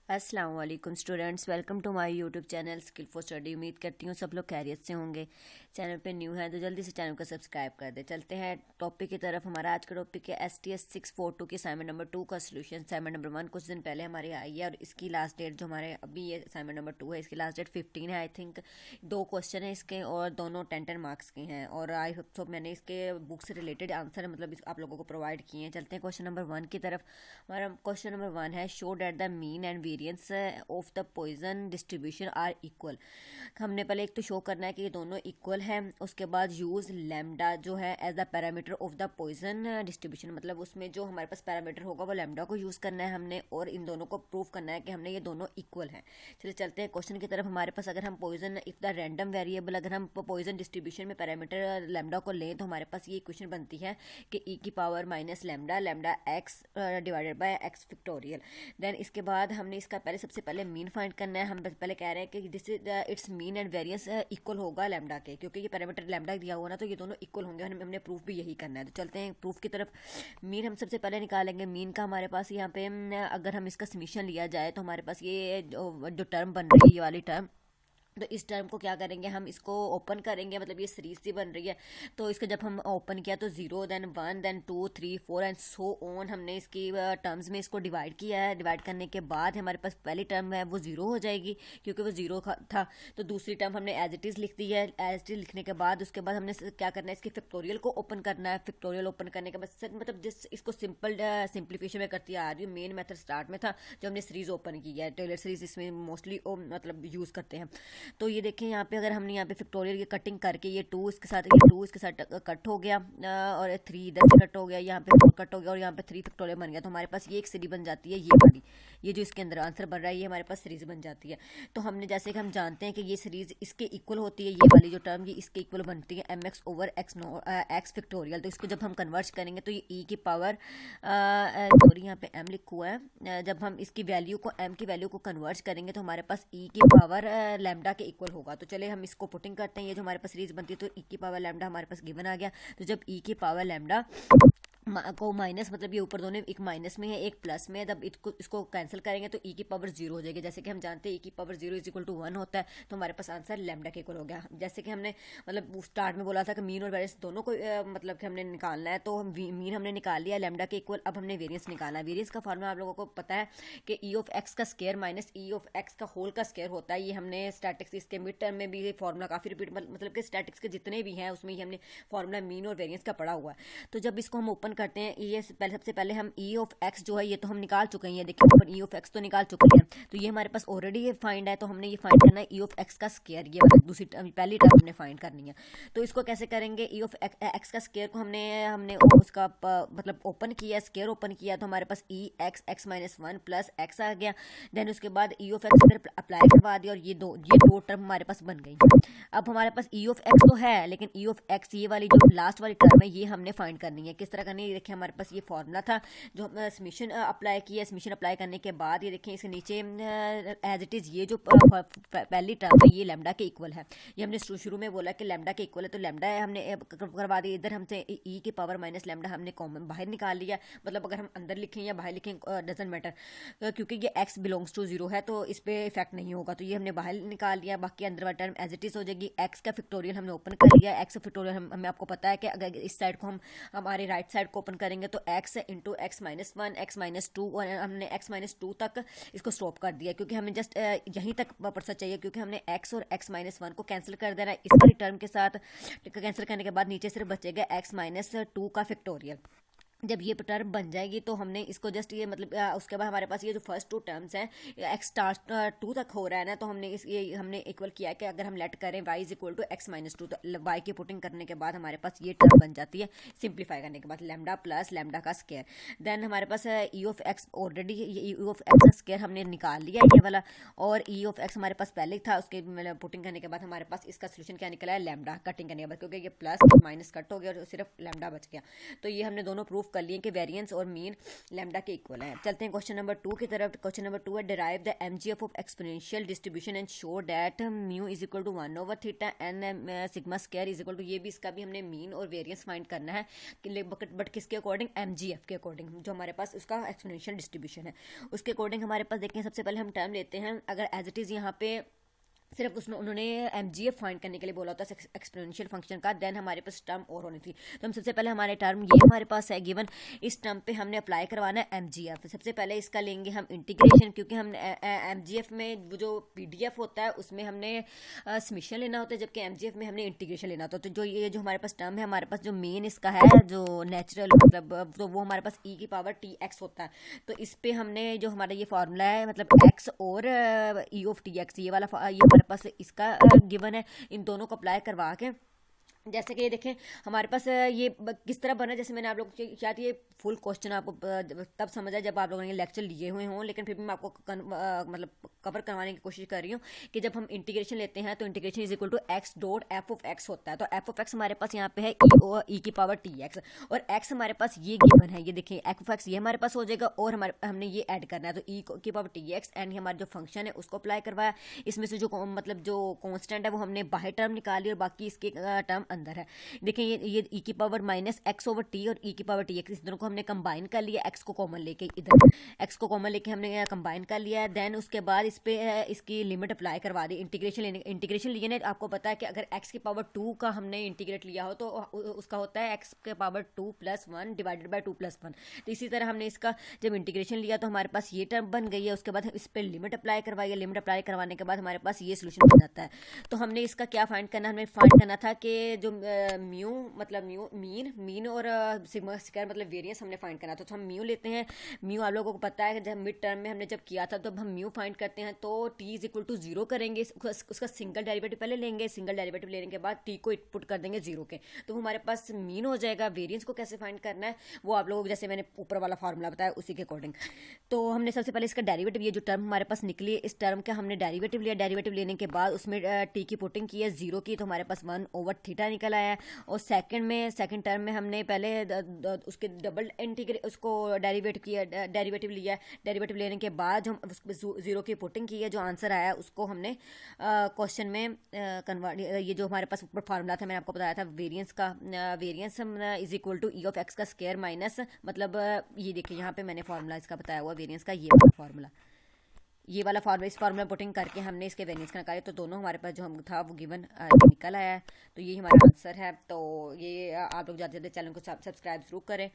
अस्सलाम वालेकुम students, welcome to my YouTube channel skill for study. उम्मीद करती हूँ सब लोग खैरियत से होंगे। चैनल पे न्यू है तो जल्दी से चैनल को सब्सक्राइब कर दे। चलते हैं टॉपिक की तरफ। हमारा आज का टॉपिक है STS 642 की असाइनमेंट नंबर 2 का सोल्यूशन। असाइनमेंट नंबर 1 कुछ दिन पहले हमारे आई है और इसकी लास्ट डेट जो हमारे अभी ये असाइनमेंट नंबर 2 है, इसकी लास्ट डेट 15 है आई थिंक। 2 क्वेश्चन है इसके और दोनों 10-10 मार्क्स के हैं और आई होप सो मैंने इसके बुक से रिलेटेड आंसर मतलब आप लोगों को प्रोवाइड किए हैं। चलते हैं क्वेश्चन नंबर 1 की तरफ। हमारा क्वेश्चन नंबर 1 है, show that the mean and variance of the Poisson distribution are equal. हमने पहले एक तो शो करना है कि ये दोनों इक्वल है। उसके बाद यूज लैम्डा जो है as the parameter of the Poisson distribution, मतलब उसमें जो हमारे पास पैरामीटर होगा वो लैम्डा को यूज करना है हमने और इन दोनों को प्रूव करना है कि हमने ये दोनों इक्वल हैं। चलिए चलते हैं क्वेश्चन की तरफ। हमारे पास अगर हम Poisson if the random variable, अगर हम पॉइजन डिस्ट्रीब्यूशन में पैरामीटर लैम्डा को लें तो हमारे पास ये इक्वेशन बनती है कि ई की power minus lambda lambda x divided by x factorial. Then इसके बाद हमने इसका सबसे पहले मीन फाइंड करना है। हम पहले कह रहे हैं कि this is it's mean and variance equal होगा लैम्डा के, क्योंकि ये पैरामीटर लैम्डा दिया हुआ ना, तो ये दोनों इक्वल होंगे। हमने प्रूफ भी यही करना है। तो चलते हैं प्रूफ की तरफ। मीन हम सबसे पहले निकालेंगे। मीन का हमारे पास यहाँ पे अगर हम इसका समीशन लिया जाए तो हमारे पास ये जो टर्म बन रही है, ये वाली टर्म, तो इस टर्म को क्या करेंगे, हम इसको ओपन करेंगे। मतलब ये सीरीज सी बन रही है तो इसका जब हम ओपन किया तो 0 then 1 then 2 3 4 and so on हमने इसकी टर्म्स में इसको डिवाइड किया है। डिवाइड करने के बाद हमारे पास पहली टर्म है वो 0 हो जाएगी क्योंकि वो 0 था। तो दूसरी टर्म हमने एज इट इज़ लिख दी है। एज इट इज लिखने के बाद उसके बाद हमने क्या करना है, इसकी फैक्टोरियल को ओपन करना है। फैक्टोरियल ओपन करने के बाद मतलब जिस इसको सिंपल सिंप्लीफिकेशन में करती आ रही हूँ। मेन मेथड स्टार्ट में था जो हमने सीरीज ओपन की है, टेलर सीरीज इसमें मोस्टली मतलब यूज़ करते हैं। तो ये देखें यहाँ पे अगर हमने यहाँ पे फैक्टोरियल की कटिंग करके ये 2 इसके साथ, ये 2 इसके साथ कट हो गया और 3 इधर से कट हो गया, यहाँ पे 4 कट हो गया और यहाँ पे 3 फैक्टोरियल बन गया। तो हमारे पास ये एक सीरीज बन जाती है, ये वाली, ये जो इसके अंदर आंसर बन रहा है ये हमारे पास सीरीज बन जाती है। तो हमने जैसे कि हम जानते हैं कि ये सीरीज इसके इक्वल होती है, ये वाली जो टर्म ये इसके इक्वल बनती है mx ओवर एक्स फैक्टोरियल। तो इसको जब हम कन्वर्ट करेंगे तो ये ई की पावर, सॉरी यहाँ पे m लिखा हुआ है, जब हम इसकी वैल्यू को m की वैल्यू को कन्वर्ट करेंगे तो हमारे पास ई की पावर लैम्डा के इक्वल होगा। तो चले हम इसको पुटिंग करते हैं। ये जो हमारे पास सीरीज बनती है तो ई की पावर लैम्डा हमारे पास गिवन आ गया। तो जब ई की पावर लैम्डा को माइनस, मतलब ये ऊपर दोनों एक माइनस में है एक प्लस में है, तब इसको कैंसिल करेंगे तो ई की पावर 0 हो जाएगी। जैसे कि हम जानते हैं ई की पावर 0 इज इक्वल टू 1 होता है। तो हमारे पास आंसर लैम्डा के इक्वल हो गया। जैसे कि हमने मतलब स्टार्ट में बोला था कि मीन और वेरियंस दोनों को मतलब कि हमने निकालना है, तो हम मीन हमने निकाल लिया लैम्डा के इक्वल। अब हमने वेरियंस निकालना है। वेरियंस का फॉर्मूला आप लोगों को पता है कि ई ऑफ एक्स का square minus E of x का होल का स्क्वायर होता है। ये हमने स्टैटिक्स इसके मिड टर्म में भी ये फॉर्मूला काफ़ी रिपीट, मतलब कि स्टैटिक्स के जितने भी हैं उसमें ही हमने फॉर्मूला मीन और वेरियंस का पढ़ा हुआ है। तो जब इसको हम ओपन करते हैं, ये सबसे पहले हम ई ऑफ एक्स जो है ये तो हम निकाल चुके हैं। देखिए ऊपर ई ऑफ एक्स तो निकाल चुके हैं, तो ये हमारे पास ऑलरेडी ये फाइंड है। तो हमने ये फाइंड करना है ई ऑफ एक्स का स्क्वायर, ये दूसरी पहली टर्म हमने फाइंड करनी है। तो इसको कैसे करेंगे, ई ऑफ एक्स का स्क्वायर को हमने उसका मतलब ओपन किया, स्क्वायर ओपन किया, तो हमारे पास e x x minus 1 plus x आ गया। देन उसके बाद ई ऑफ एक्स इधर अप्लाई करवा दिया और ये दो टर्म हमारे पास बन गई। अब हमारे पास ई ऑफ एक्स तो है, लेकिन ई ऑफ एक्स ये वाली जो लास्ट वाली टर्म है ये हमने फाइंड करनी है। किस तरह करनी है, देखिए हमारे पास ये फॉर्मूला था जो हमने समीशन अप्लाई किया। समीशन अप्लाई करने के बाद ये देखें इसके नीचे एज इट इज़ ये जो पहली टर्म है ये लैम्डा के इक्वल है। ये हमने शुरू में बोला कि लैम्डा के इक्वल है, तो लैम्डा हमने करवा दिया। इधर हमसे ई की पावर माइनस लैम्डा हमने कॉमन बाहर निकाल लिया। मतलब अगर हम अंदर लिखें या बाहर लिखें डजेंट मैटर, क्योंकि ये एक्स बिलोंग्स टू 0 है तो इस पर इफेक्ट नहीं होगा। तो ये हमने बाहर निकाल लिया। बाकी अंदर वाला टर्म एज इट इज़ हो जाएगी। एक्स का फैक्टोरियल हमने ओपन कर लिया। एक्स फैक्टोरियल हमें आपको पता है कि अगर इस साइड को हम हमारे राइट साइड को ओपन करेंगे तो x into x minus 1 x minus 2, और हमने एक्स माइनस 2 तक इसको स्टॉप कर दिया क्योंकि हमें जस्ट यहीं तक परसेंट चाहिए, क्योंकि हमने एक्स और एक्स माइनस 1 को कैंसिल कर देना है। इस वाली टर्म के साथ कैंसिल करने के बाद नीचे सिर्फ बचेगा एक्स माइनस 2 का फैक्टोरियल। जब ये टर्म बन जाएगी तो हमने इसको जस्ट ये मतलब उसके बाद हमारे पास ये जो फर्स्ट 2 टर्म्स हैं एक्स स्टार 2 तक हो रहा है ना, तो हमने ये हमने इक्वल किया है कि अगर हम लेट करें y is equal to x minus 2, तो y की पुटिंग करने के बाद हमारे पास ये टर्म बन जाती है। सिंप्लीफाई करने के बाद लैम्डा प्लस लैम्डा का स्क्वायर। देन हमारे पास e of x already e of x का स्क्वायर हमने निकाल लिया ये वाला, और ई ऑफ एक्स हमारे पास पहले ही था। उसके पुटिंग करने के बाद हमारे पास इसका सोल्यूशन क्या निकला है, लैम्डा। कटिंग करने के बाद क्योंकि ये प्लस माइनस कट हो गया और सिर्फ लैम्डा बच गया। तो ये हमने दोनों प्रूफ कर लिए कि वेरिएंस और मीन लैम्डा के इक्वल है। चलते हैं क्वेश्चन नंबर 2 की तरफ। क्वेश्चन नंबर 2 है derive the MGF of exponential distribution and show that mu is equal to 1/थीटा and sigma square is equal to, ये भी इसका भी हमने मीन और वेरिएंस फाइंड करना है बट किसके अकॉर्डिंग, एमजीएफ के अकॉर्डिंग, जो हमारे पास उसका एक्सपोनेंशियल डिस्ट्रीब्यूशन है उसके अकॉर्डिंग हमारे पास। देखें सबसे पहले हम टर्म लेते हैं, अगर एज इट इज़ यहाँ पे सिर्फ उसमें उन्होंने एमजीएफ फाइंड करने के लिए बोला होता है एक्सपोनेंशियल फंक्शन का, देन हमारे पास टर्म और होनी थी। तो हम सबसे पहले हमारे टर्म ये हमारे पास है गिवन, इस टर्म पे हमने अप्लाई करवाना है एमजीएफ। सबसे पहले इसका लेंगे हम इंटीग्रेशन, क्योंकि हम एमजीएफ में जो पीडीएफ होता है उसमें हमने समीशन लेना होता है, जबकि एमजीएफ में हमने इंटीग्रेशन लेना होता है। तो जो ये जो हमारे पास टर्म है, हमारे पास जो मेन इसका है जो नेचुरल मतलब तो वो हमारे पास e की पावर tx होता है। तो इस पे हमने जो हमारा ये फार्मूला है मतलब x और e ऑफ tx, ये वाला ये हमारे पास इसका गिवन है, इन दोनों को अप्लाई करवा के जैसे कि ये देखें हमारे पास ये किस तरह बना, जैसे मैंने आप लोग शायद ये फुल क्वेश्चन आपको तब समझ आए जब आप लोगों ने लेक्चर लिए हुए हों, लेकिन फिर भी मैं आपको मतलब कवर करवाने की कोशिश कर रही हूँ कि जब हम इंटीग्रेशन लेते हैं तो integration is equal to x dot f of x होता है। तो एफ ऑफ एक्स हमारे पास यहाँ पे है ई की पावर टी एक्स, और एक्स हमारे पास ये गिवन है, ये देखिए एफ ऑफ एक्स ये हमारे पास हो जाएगा, और हमारे हमने ये ऐड करना है तो ई की पावर टी एक्स एंड हमारा जो फंक्शन है उसको अप्लाई करवाया। इसमें से जो मतलब जो कॉन्स्टेंट है वो हमने बाहर टर्म निकाली और बाकी इसके टर्म अंदर है। देखिए ये ई की power minus x over T और ई की पावर टी एक्स, इस दोनों को हमने कंबाइन कर लिया, एक्स को कॉमन लेके इधर एक्स को कॉमन लेके हमने कंबाइन कर लिया है। देन उसके बाद इस पे इसकी लिमिट अप्लाई करवा दी, इंटीग्रेशन लिए ना, आपको पता है कि अगर एक्स की पावर 2 का हमने इंटीग्रेट लिया हो तो उसका होता है एक्स के पावर 2 + 1 डिवाइडेड बाय 2 + 1। तो इसी तरह हमने इसका जब इंटीग्रेशन लिया तो हमारे पास ये टर्म बन गई है, उसके बाद इस पर लिमिट अप्लाई करवाई है, लिमिट अप्लाई करवाने के बाद हमारे पास ये सोल्यूशन बन जाता है। तो हमने इसका क्या फाइंड करना, हमें फाइंड करना था कि जो म्यू मतलब मीन और सिग्मा स्क्वायर मतलब वेरिएंस हमने फाइंड करना था। तो हम म्यू लेते हैं, म्यू आप लोगों को पता है कि जब मिड टर्म में हमने जब किया था तो हम म्यू फाइंड करते हैं तो t इज इक्वल टू 0 करेंगे, उसका सिंगल डेरिवेटिव पहले लेंगे, सिंगल डेरिवेटिव लेने के बाद t को पुट कर देंगे 0 के, तो हमारे पास मीन हो जाएगा। वेरिएंस को कैसे फाइंड करना है वो आप लोगों को जैसे मैंने ऊपर वाला फार्मूला बताया उसी के अकॉर्डिंग। तो हमने सबसे पहले इसका डेरिवेटिव, ये जो टर्म हमारे पास निकली इस टर्म का हमने डेरिवेटिव लिया, डेरिवेटिव लेने के बाद उसमें t की पुटिंग की है 0 की, तो हमारे पास 1/थीटा निकल आया है। और सेकंड टर्म में हमने पहले उसके डबल इंटीग्रेट उसको डेरिवेटिव लिया, डेरिवेटिव लेने के बाद हम उस 0 की पुटिंग की है, जो आंसर आया उसको हमने क्वेश्चन में कन्वर्ट, ये जो हमारे पास ऊपर फार्मूला था मैंने आपको बताया था वेरिएंस का, variance is equal to e of x का स्क्वायर माइनस मतलब ये देखिए यहाँ पे मैंने फार्मूला इसका बताया हुआ वेरिएंस का, ये वाला फार्मूला, ये वाला फार्मूला, इस फार्मूला पुटिंग करके हमने इसके वेरिएंस का निकाले, तो दोनों हमारे पास जो हम था वो गिवन निकल आया है। तो ये हमारा आंसर है। तो ये आप लोग जाते जाते चैनल को सब्सक्राइब जरूर करें।